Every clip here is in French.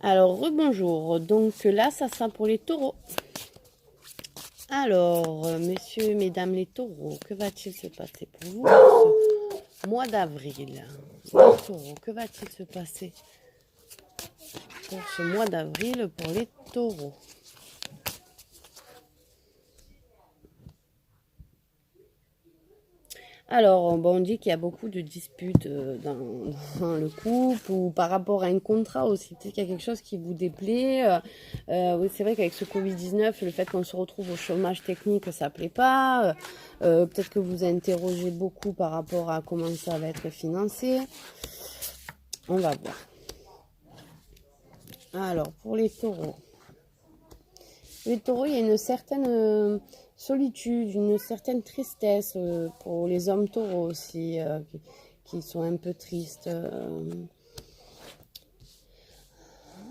Alors, rebonjour. Donc là, ça sera pour les taureaux. Alors, messieurs, mesdames les taureaux, que va-t-il se passer pour vous ce mois d'avril? Les taureaux, que va-t-il se passer pour ce mois d'avril pour les taureaux? Alors, bon, on dit qu'il y a beaucoup de disputes dans le couple ou par rapport à un contrat aussi. Peut-être qu'il y a quelque chose qui vous déplaît. Oui, c'est vrai qu'avec ce Covid-19, le fait qu'on se retrouve au chômage technique, ça ne plaît pas. Peut-être que vous interrogez beaucoup par rapport à comment ça va être financé. On va voir. Alors, pour les taureaux. Les taureaux, il y a une certaine solitude, une certaine tristesse pour les hommes taureaux aussi, qui sont un peu tristes.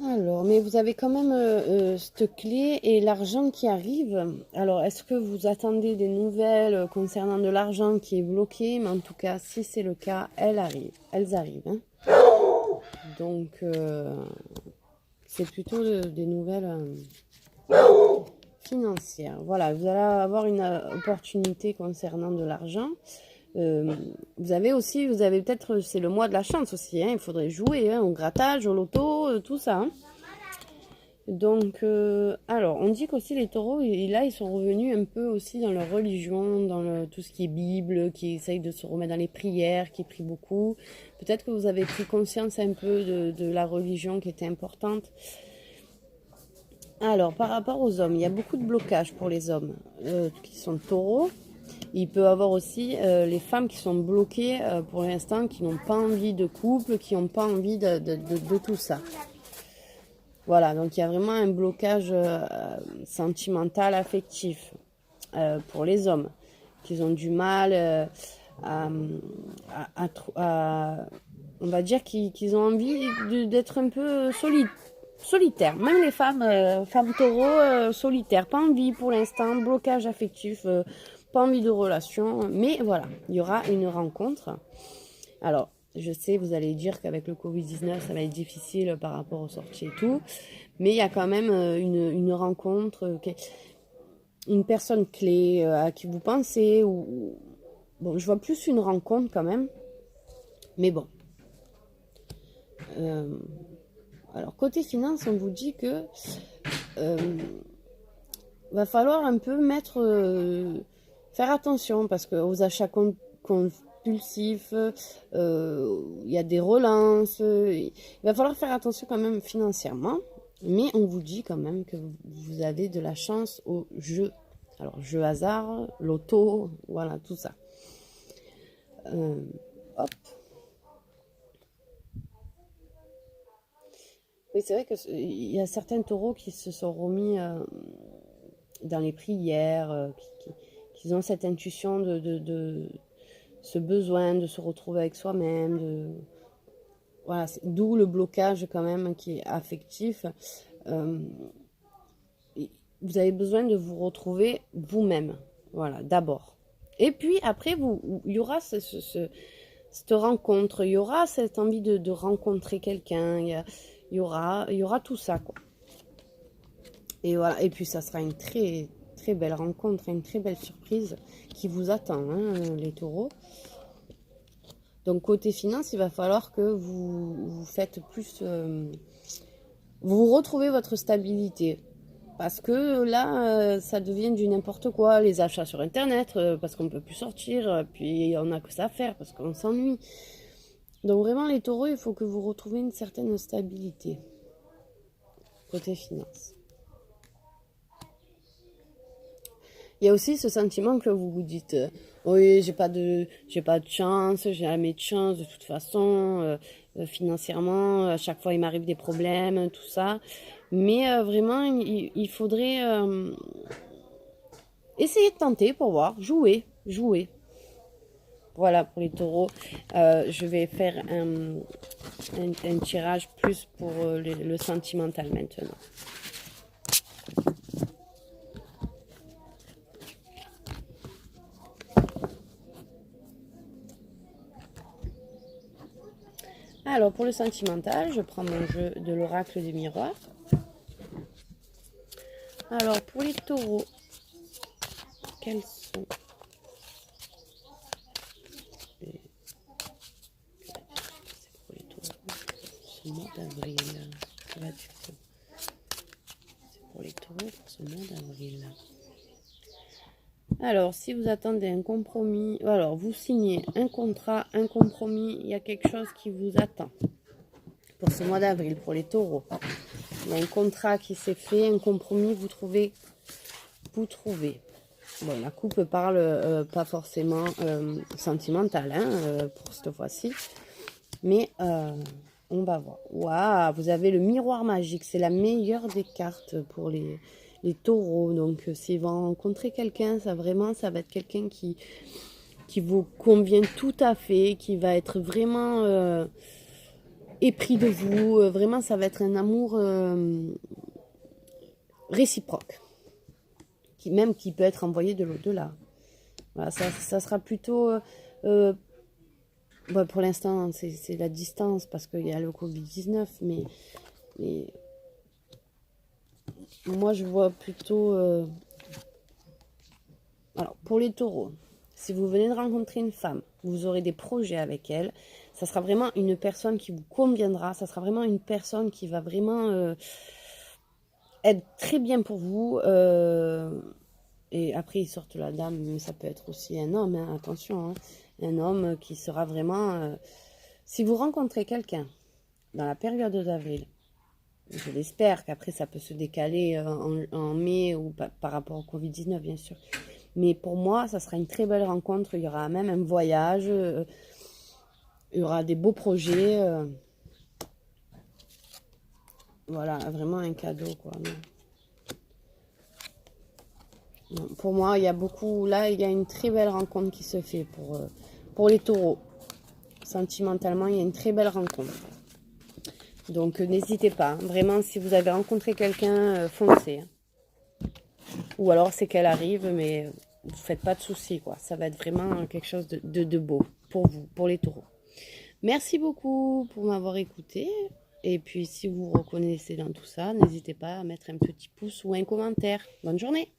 Alors, mais vous avez quand même cette clé et l'argent qui arrive. Alors, est-ce que vous attendez des nouvelles concernant de l'argent qui est bloqué? Mais en tout cas, si c'est le cas, elles arrivent. Hein. Donc, c'est plutôt des nouvelles financières. Voilà, vous allez avoir une opportunité concernant de l'argent. Vous avez peut-être, c'est le mois de la chance aussi, hein, il faudrait jouer au grattage, au loto, tout ça. Hein. Donc, alors, on dit qu'aussi les taureaux, là, ils sont revenus un peu aussi dans leur religion, dans tout ce qui est Bible, qui essayent de se remettre dans les prières, qui prient beaucoup. Peut-être que vous avez pris conscience un peu de la religion qui était importante. Alors, par rapport aux hommes, il y a beaucoup de blocages pour les hommes qui sont taureaux. Il peut y avoir aussi les femmes qui sont bloquées pour l'instant, qui n'ont pas envie de couple, qui n'ont pas envie de tout ça. Voilà, donc il y a vraiment un blocage sentimental, affectif pour les hommes, qui ont du mal on va dire qu'ils ont envie d'être un peu solitaires. Même les femmes taureaux solitaires, pas envie pour l'instant, blocage affectif, pas envie de relation, mais voilà, il y aura une rencontre. Alors, je sais, vous allez dire qu'avec le Covid-19, ça va être difficile par rapport aux sorties et tout, mais il y a quand même une rencontre, une personne clé à qui vous pensez, bon, je vois plus une rencontre quand même, mais bon. Alors, côté finance, on vous dit que va falloir un peu faire attention parce que aux achats compulsifs, il y a des relances, il va falloir faire attention quand même financièrement, mais on vous dit quand même que vous avez de la chance au jeu. Alors, jeu hasard, loto, voilà, tout ça. Hop. Oui, c'est vrai qu'il y a certains taureaux qui se sont remis dans les prières, qui ont cette intuition de ce besoin de se retrouver avec soi-même. Voilà, d'où le blocage quand même qui est affectif. Euh, vous avez besoin de vous retrouver vous-même. Voilà, d'abord. Et puis après, il y aura cette rencontre, il y aura cette envie de rencontrer quelqu'un, il y aura tout ça, quoi. Et voilà, et puis ça sera une très très belle rencontre, une très belle surprise qui vous attend, hein, les taureaux. Donc côté finance, il va falloir que vous faites plus, vous retrouvez votre stabilité. Parce que là, ça devient du n'importe quoi, les achats sur Internet, parce qu'on ne peut plus sortir, puis on n'a que ça à faire, parce qu'on s'ennuie. Donc vraiment, les taureaux, il faut que vous retrouviez une certaine stabilité côté finance. Il y a aussi ce sentiment que vous vous dites, oui, j'ai pas de chance, j'ai jamais de chance de toute façon, financièrement, à chaque fois il m'arrive des problèmes, tout ça. Mais vraiment, il faudrait essayer de tenter pour voir, jouer. Voilà pour les taureaux. Je vais faire un tirage plus pour le sentimental maintenant. Alors, pour le sentimental, je prends mon jeu de l'oracle des miroirs. Alors, pour les taureaux, quels sont les... C'est pour les taureaux ce mois d'avril. Ça va du coup. C'est pour les taureaux pour ce mois d'avril. Alors, si vous attendez un compromis, alors vous signez un contrat, un compromis, il y a quelque chose qui vous attend pour ce mois d'avril, pour les taureaux. Il y a un contrat qui s'est fait, un compromis, vous trouvez. Bon, la coupe parle pas forcément sentimental pour cette fois-ci, mais on va voir. Waouh, vous avez le miroir magique, c'est la meilleure des cartes pour les taureaux. Donc, si vous rencontrez quelqu'un, ça va être quelqu'un qui vous convient tout à fait, qui va être vraiment épris de vous. Vraiment, ça va être un amour réciproque, qui peut être envoyé de l'au-delà. Voilà, ça sera plutôt... bon, pour l'instant, c'est la distance parce qu'il y a le Covid-19, mais moi, je vois plutôt... Alors, pour les taureaux, si vous venez de rencontrer une femme, vous aurez des projets avec elle, ça sera vraiment une personne qui vous conviendra, ça sera vraiment une personne qui va vraiment être très bien pour vous. Et après, ils sortent la dame, mais ça peut être aussi un homme, hein, attention, hein, un homme qui sera vraiment... si vous rencontrez quelqu'un dans la période d'avril, je l'espère qu'après ça peut se décaler en mai ou par rapport au Covid-19, bien sûr. Mais pour moi, ça sera une très belle rencontre. Il y aura même un voyage, il y aura des beaux projets. Voilà, vraiment un cadeau, quoi. Non, pour moi, il y a beaucoup... Là, il y a une très belle rencontre qui se fait pour les taureaux. Sentimentalement, il y a une très belle rencontre. Donc, n'hésitez pas. Vraiment, si vous avez rencontré quelqu'un, foncez. Ou alors, c'est qu'elle arrive, mais vous ne faites pas de soucis, quoi. Ça va être vraiment quelque chose de beau pour vous, pour les taureaux. Merci beaucoup pour m'avoir écouté. Et puis, si vous vous reconnaissez dans tout ça, n'hésitez pas à mettre un petit pouce ou un commentaire. Bonne journée!